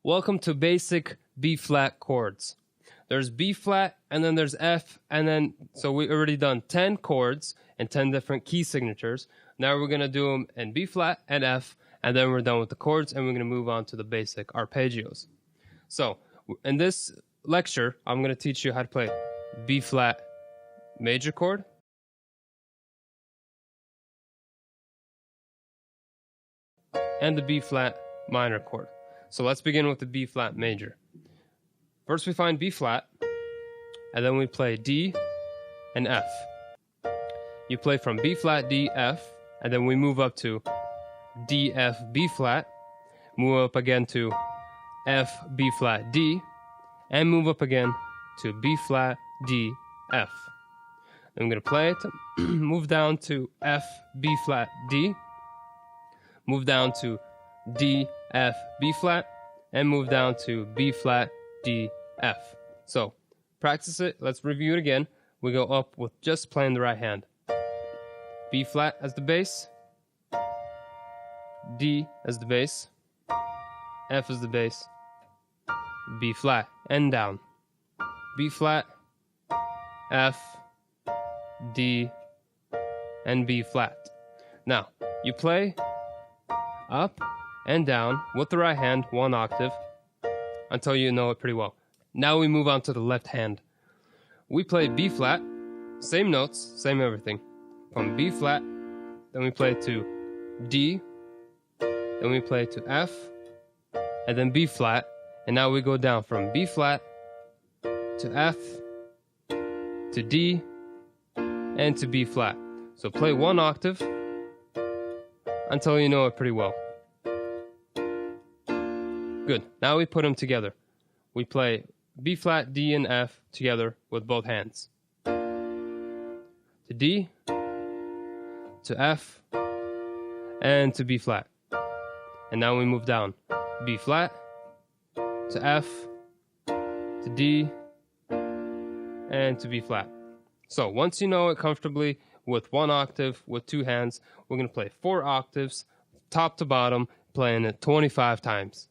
Welcome to basic B-flat chords. There's B-flat, and then there's F, and then, so we already done 10 chords and 10 different key signatures. Now we're going to do them in B-flat and F, and then we're done with the chords, and we're going to move on to the basic arpeggios. So, in this lecture, I'm going to teach you how to play B-flat major chord, and the B-flat minor chord. So let's begin with the B-flat major. First we find B-flat, and then we play D and F. You play from B-flat, D, F, and then we move up to D, F, B-flat, move up again to F, B-flat, D, and move up again to B-flat, D, F. Then I'm going to play it, move down to F, B-flat, D, move down to D, F, B-flat, and move down to B-flat, D, F. So, practice it. Let's review it again. We go up with just playing the right hand. B-flat as the bass, D as the bass, F as the bass, B-flat, and down. B-flat, F, D, and B-flat. Now, you play up and down with the right hand, one octave, until you know it pretty well. Now we move on to the left hand. We play B-flat, same notes, same everything. From B-flat, then we play to D, then we play to F, and then B-flat, and now we go down from B-flat to F, to D, and to B-flat. So play one octave until you know it pretty well. Good. Now we put them together. We play B-flat, D, and F together with both hands. To D, to F, and to B-flat. And now we move down. B-flat, to F, to D, and to B-flat. So once you know it comfortably with one octave, with two hands, we're going to play 4 octaves, top to bottom, playing it 25 times.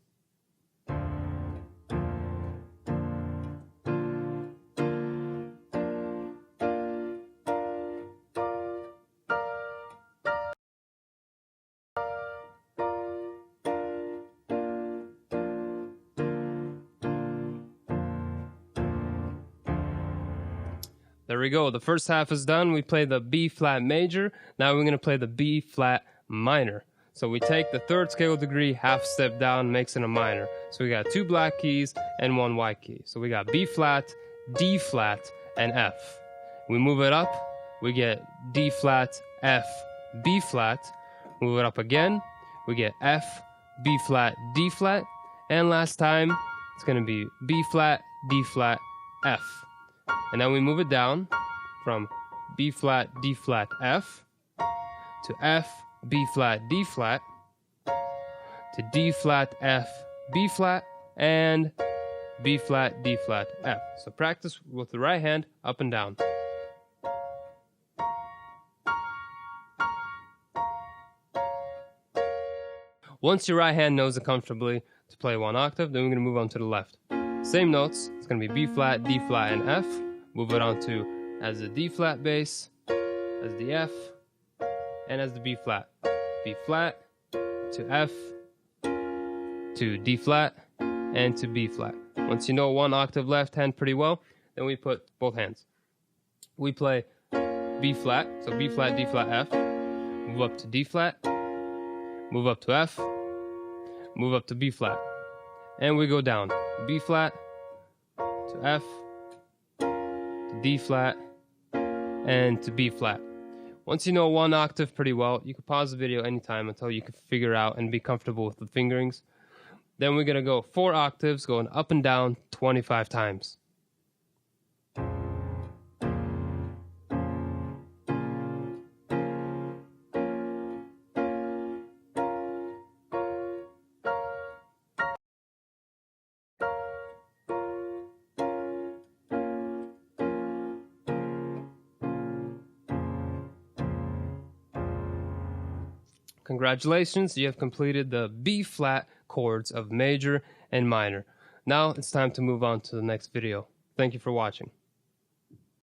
There we go. The first half is done. We play the B-flat major. Now we're going to play the B-flat minor. So we take the third scale degree, half step down, makes it a minor. So we got 2 black keys and 1 white key. So we got B-flat, D-flat, and F. We move it up. We get D-flat, F, B-flat. Move it up again. We get F, B-flat, D-flat. And last time, it's going to be B-flat, D-flat, F. And then we move it down from B-flat, D-flat, F, to F, B-flat, D-flat, to D-flat, F, B-flat, and B-flat, D-flat, F. So practice with the right hand, up and down. Once your right hand knows it comfortably to play one octave, then we're going to move on to the left. Same notes, it's going to be B-flat, D-flat, and F. Move it on to as the D-flat bass, as the F, and as the B-flat. B-flat, to F, to D-flat, and to B-flat. Once you know one octave left hand pretty well, then we put both hands. We play B-flat, so B-flat, D-flat, F. Move up to D-flat, move up to F, move up to B-flat. And we go down. B-flat, to F, to D-flat, and to B-flat. Once you know one octave pretty well, you can pause the video anytime until you can figure out and be comfortable with the fingerings. Then we're going to go 4 octaves, going up and down 25 times. Congratulations, you have completed the B-flat chords of major and minor. Now it's time to move on to the next video. Thank you for watching.